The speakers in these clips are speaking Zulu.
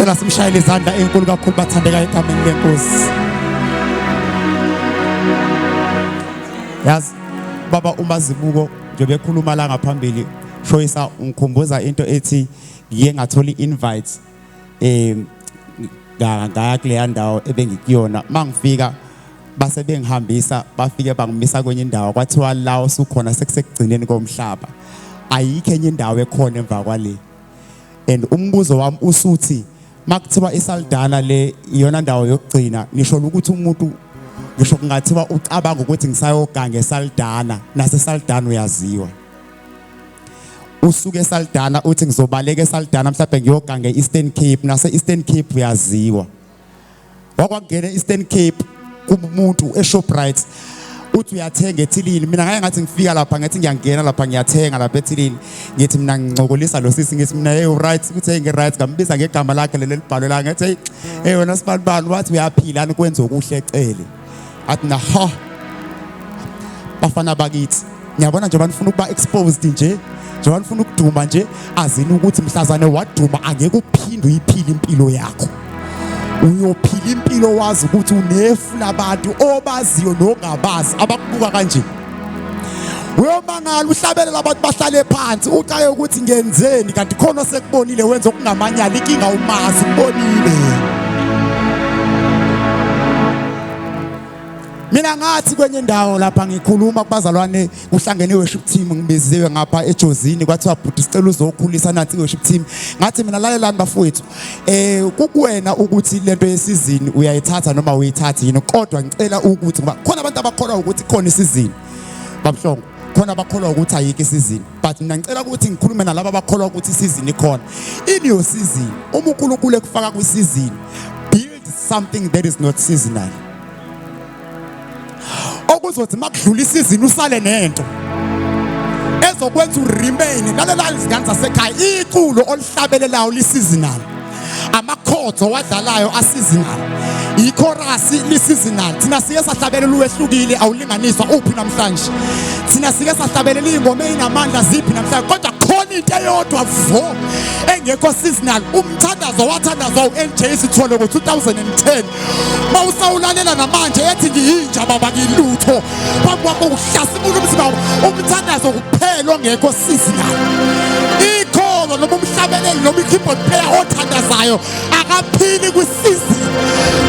Cela simshayele izandla enkulu kakhulu bathandeka egameni lenkosi. Yazi baba uMazibuko nje bekhuluma la ngaphambili shoyisa ungikhumbuza into ethi ngiye ngathola invite ngaya kule ndawo ebengikuyona mangifika base bengihambisa bafike bangimisa kwenye indawo kwathiwa la usukhona sekusekugcineni komhlaba ayikho enye indawo ekhona emva kwale and umbuzo wami usuthi makuthiwa iSaldanha le iyona ndawo yokugcina nisho ukuthi umuntu ngisho kungathiwa ucabanga ukuthi ngisayoganga eSaldanha naseSaldanha uyaziwa usuke eSaldanha uthi ngizobaleka eSaldanha mhlawumbe ngiyoganga eEastern Cape nase-Eastern Cape uyaziwa wakwangena eEastern Cape kumuntu eShoprite uthi uyathenga eThilini mina ngeke ngathi ngifika lapha ngathi ngiyangena lapha ngiyathenga lapha eThilini ngithi mina ngicokolisa lo sisi ngithi mina hey right ukuthi hey right ngambiza ngegama lakhe leli libhalo la ngathi hey wena sibanibani wathi uyaphila ani kwenza okuhle ecele athi na ha bafana bakithi ngiyabona nje banifuna ukuba exposed nje njengoba nifuna ukuduma nje azini ukuthi mhlazane waduma angeke uphinde uyiphile impilo yakho uyophila impilo wazi ukuthi unefu labantu obaziyo nongabazi abakubuka kanje uyomangala uhlabelela abantu bahlale phansi ucaye ukuthi ngenzeni kanti khona sekubonile wenza okungamanyala inkinga umazi ubonile mina ngathi kwenye ndawo lapha ngikhuluma kubazalwane uhlangene worship team ngibiziwe ngapha eJozini kwathiwa bhuti sicela uzokhulisa nathi worship team ngathi mina lalelani bafowethu kukuwena ukuthi lento yesizini uyayithatha noma uyithatha yini kodwa ngicela ukuthi ngoba khona abantu abakholwa ukuthi khona isizini babuhlongo khona abakholwa ukuthi ayikho isizini but mina ngicela ukuthi ngikhulume nalabo abakholwa ukuthi isizini ikhona in your season uNkulunkulu ekufaka kwisizini build something that is not seasonal okuzothi makudlula isizini usale nento ezokwenza uremain lalela izingane zasekhaya iculo olihlabelelayo liseasonal amakhodzo wadlalayo aseasonal ichorus liseasonal thina sike sahlabelela uwehlukile awulinganiswa uphi namhlanje thina sike sahlabelela ingoma enamandla ziphi namhlanje kodwa khona into eyodwa vo engekho seasonal umthandazo wathandazwa uNJ Sithole ngo2010 mawusawulalela namanje ethi ngiyinja baba ngilutho bakwakho uhlasimula umzimba umthandazo kuphela ongekho seasonal ikholo noma umhlabeleli noma ikeyboard player othandazayo akaphili kwisizini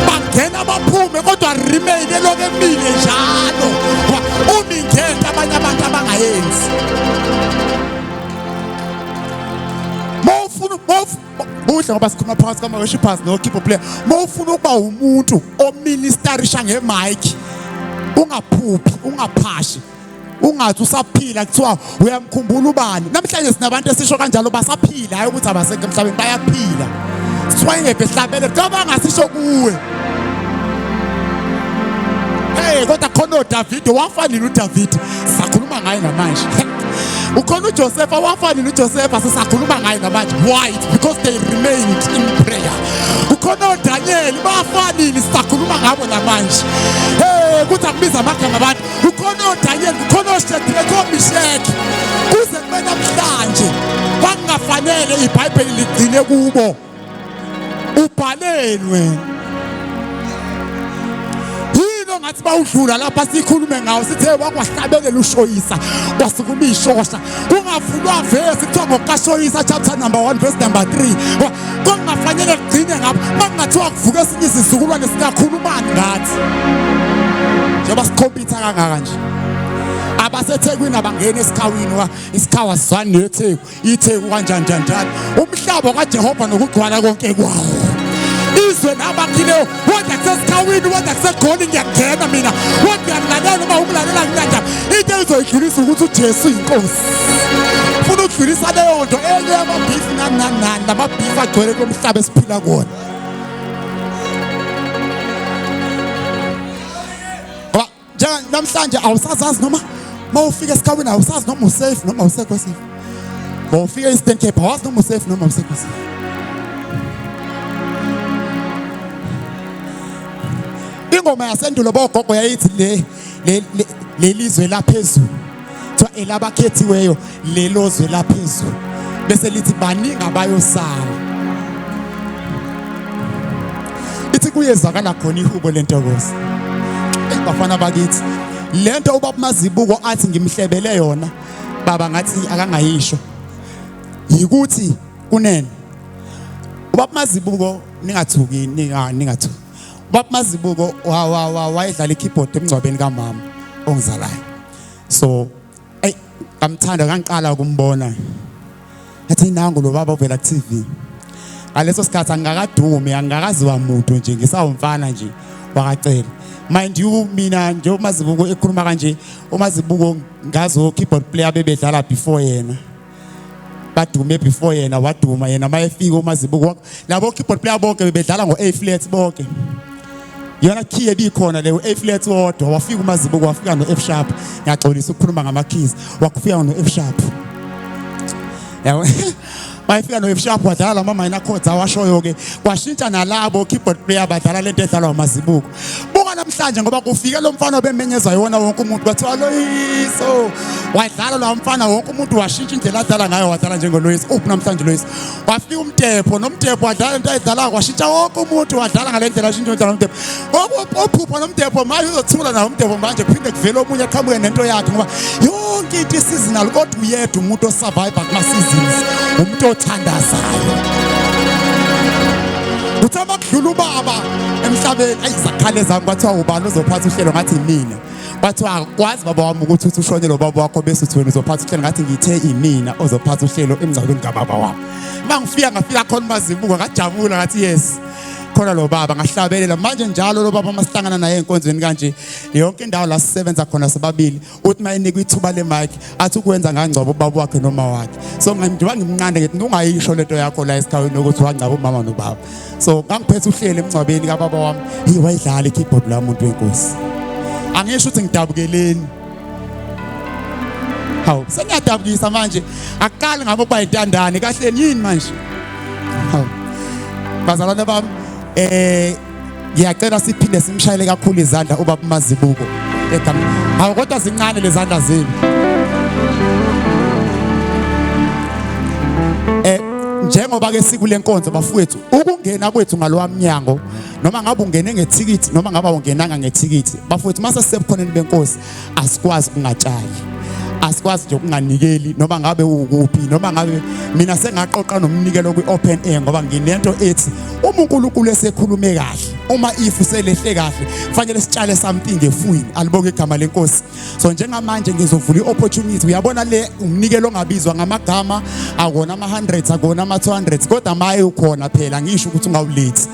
bangena baphume kodwa remain eloke emile njalo umi ngento abanye abantu abangayenzi Buhle ngoba sikhuluma phakathi kwama worshipers no keyboard player mawufuna ukuba umuntu oministerisha ngemic ungaphuphi ungaphashi ungathi usaphila kuthiwa uyamkhumbula ubani namhlanje sinabantu esisho kanjalo basaphila hayi ukuthi abasekho emhlabeni bayaphila sithwayengephe hlabele ngoba ngasisho kuwe hey kodwa khona uDavid wafanele uDavid sakhuluma ngaye namanje ukhona uJoseph wafanele uJoseph sisakhuluma ngaye namanje why because they remained in prayer ukhona uDaniel bafanele sisakhuluma ngabo namanje hey kuthi akubiza amagama abantu ukhona uDaniel ukhona uShadrach uMeshach kuze kube namhlanje bangafanele iBhayibheli ligcine kubo ubhalelwe ngathi bawudlula lapha sikhulume ngawo sithe wakwahlabelela ushoyisa kwasukuma ishosha kungavulwa verse kuthiwa ngokaShoyisa chapter number 1 verse number 3 kungafanele kugcine ngapha makungathiwa kuvuka esinye isizukulwane singakhulumani ngathi njengoba sikhompyutha kangaka nje abaseThekwini abangena esikhawini isikhawa sizwana neTheku iTheku kanjani kanjani umhlaba kaJehova nokugcwala konke kwawo izwe nabakhileyo wonke kusesikawini wonke kuseGoli ngiyagena mina wonke ngiyalalela uma umlalela ngiyanda into ezoyidlulisa ukuthi uJesu inkosi ufuna ukudlulisa leyo nto enye yamabhifi nani amabhifi agcwele komhlaba esiphila kuona ngoba namhlanje awusazazi noma mawufika esikawini awusazi noma usafe noma usekho safe mawufika eEastern Cape awazi noma usafe noma usekho safe ingoma yasendulo bogogo yayithi lelizwe laphezulu kuthiwa elabakhethiweyo lelozwe laphezulu bese lithi baningi abayosala kuyezakala khona ihubo lentokozo. Bafana bakithi, lento ubaba Mazibuko athi ngimhlebele yona baba ngathi akangayisho yikuthi kunene ubaba Mazibuko ningathuki ningathu ubaba Mazibuko wayedlala ikeyboard emngcwabeni kamama ongizalayo. So ngamthanda kangiqala ukumbona athi nangu lo baba ovela ku TV. Ngaleso sikhathi angakadumi angakaziwa umuntu nje ngisawumfana nje wakacela. Mind you mina nje uMazibuko ekhuluma kanje uMazibuko ngazo keyboard player bebedlala before yena. Badume before yena waduma yena mayefika uMazibuko labo keyboard player bonke bebedlala ngo A flat bonke. Yona key ebikhona leyo A flat wodwa wafika uMazibuko wafika no F sharp. Ngiyaxolisa ukukhuluma ngama keys wakufika no F sharp. Yabo bayifika no F sharp wadlala mama ina chords awashoyo ke kwashintsha nalabo keyboard player badlala lento edlalwa uMazibuko. Buka namhlanje ngoba kufike lo mfana obemenyeza yona wonke umuntu bathiwa Loyiso wadlala lo mfana wonke umuntu washintsha indlela adlala ngayo wadlala njengo Loyiso. Namhlanje Loyiso wafika umtepho nomtepho wadlala into ayidlala kwashintsha wonke umuntu wadlala ngale ndlela ashintsha indlela umtepho. Ophupha nomtepho manje uzothula na umtepho manje kuphinde kuvela omunye aqhamuke nento yakhe ngoba yonke into seasonal kodwa uyedwa umuntu osurvive kuma seasons umuntu othandazayo. Uthaba kudlula ubaba emhlabeni ayizakhale zami kwathiwa ubani uzophatha uhlelo ngathi mina. Bathiwa kwazi baba wami ukuthi uthi ushonele ubaba wakho bese uthi wena uzophatha uhlelo ngathi ngithe imina ozophatha uhlelo emngcwabeni kababa wami. Ngafika khona uMazibuko ngajabula ngathi yes khona lo baba ngahlabelela manje njalo lo baba masihlangana naye enkonzweni kanje yonke indawo la sisebenza khona sobabili uthi mayinikwe ithuba le mic athi ukwenza ngangcwaba ubaba wakhe noma wakhe. So ngiba ngimnqande ngithi ungayisho lento yakho la esikhawini ukuthi wangcwaba umama nobaba. So ngangiphethe uhlelo emngcwabeni kababa wami wayidlala ikeyboard la umuntu wenkosi. Angisho ukuthi ngidabukeleni. Hawu seniyadabukisa manje akaqala ngabo bayintandane kahleni yini manje. Hawu bazalwane bami ngiyacela siphinde simshayele kakhulu izandla ubaba Mazibuko egameni. Hawu kodwa zincane lezandla zenu. Njengoba ke sikule nkonzo bafowethu ukungena kwethu ngalowamnyango noma ngabe ungene ngethikithi noma ngaba ungenanga ngethikithi bafowethu mase sisebukhoneni benkosi asikwazi kungatshali. Asikwazi nje ukunganikeli noma ngabe ukuphi noma ngabe mina sengaqoqa nomnikelo kwi-open air ngoba nginento ethi uma uNkulunkulu esekhulume kahle uma ifu selehle kahle kufanele sitshale something ngefwini aliboke igama lenkosi. So njengamanje ngizovula i-opportunity uyabona le umnikelo ongabizwa ngamagama akona ama-100 akona ama-200 kodwa maye ukhona phela ngisho ukuthi ungawulethi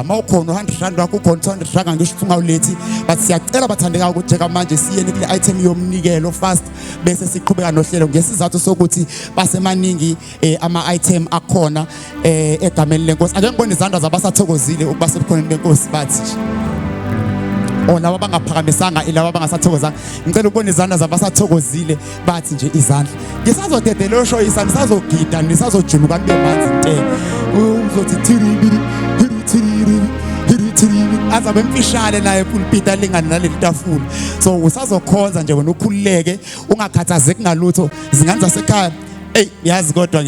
mawukhona u-100 wakho ukhona 200 rand ngisho ukuthi ungawulethi but siyacela bathandeka ukuthi njengamanje siyeni kule item yomnikelo fast bese siqhubeka nohlelo ngesizathu sokuthi basemaningi ama-item akhona egameni lenkosi. Ake ngibone izandla zabasathokozile ukuba sebukhoneni benkosi bathi laba abangaphakamisanga ilaba abangasathokozanga. Ngicela ukubona izandla zabasathokozile bathi nje izandla. Ngisazodedela lo show isandla nisazogida nisazojuluka nibe manzi nte. Uzothi thiribili azabe mfishane naye pulpit alingana naleli tafula. So usazokhonza nje wena ukhululeke ungakhathazeki ngalutho zingane zasekhaya. Yazi kodwa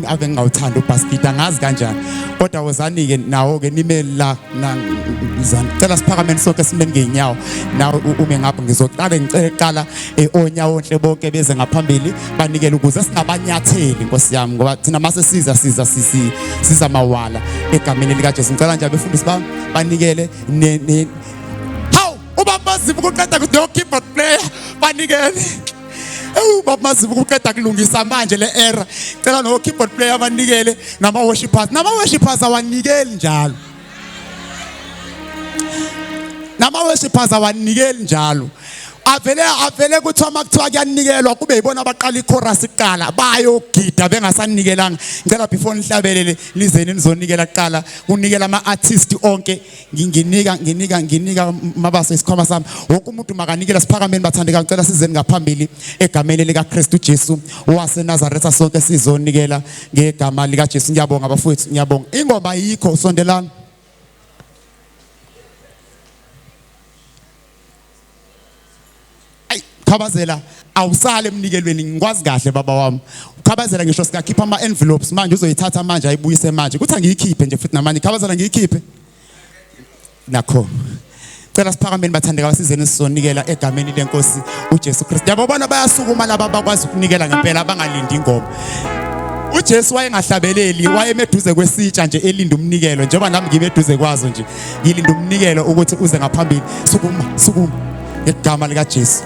ave ngawuthanda ubasket angazi kanjani kodwa wozani-ke nawo-ke nime la ngicela siphakameni sonke simeni ngey'nyawo nawe ume ngapho ngizoqale ngicele kuqala onyawo onhle bonke beze ngaphambili banikele ukuze singabanyatheli nkosi yami ngoba thina mase siza mawala egameni likaJesu. Ngicela nje abefundisi bami banikele hawu ubaba Mazibuko uqeda kudo keyboard player banikele ubaba Mazibuko uqeda kulungisa manje le era cela no keyboard player abanikele nama worshipers awanikeli njalo avele kuthiwa makuthiwa kuyanikelwa kube yibona abaqala ichorus kuqala bayogida bengasanikelanga. Ngicela before nihlabelele lizeni nizonikela kuqala unikela ama-artist onke nginika mabasa isikhwama sami wonke umuntu makanikela siphakameni bathandeka. Ngicela sizeni ngaphambili egameni likaKristu Jesu waseNazaretha sonke sizonikela ngegama likaJesu. Ngiyabonga bafowethu ngiyabonga. Ingoma yikho sondelana. Khabazela awusale emnikelweni ngikwazi kahle baba wami. Khabazela ngisho sikakhipha ama envelopes manje uzoyithatha manje ayibuyise manje kuthi angiyikhiphe nje futhi namanje Khabazela ngiyikhiphe nakho cela siphakameni bathandeka basizeni sizonikela egameni lenkosi uJesu Kristu. Yabona bayasukuma laba bakwazi ukunikela ngempela abangalindi ingoma. uJesu wayengahlabeleli, wayemeduze kwesitsha nje elinda umnikelo, njengoba nami ngimeduze kwazo nje ngilinda umnikelo ukuthi uze ngaphambili. Sukuma, sukuma ngegama lika Jesu.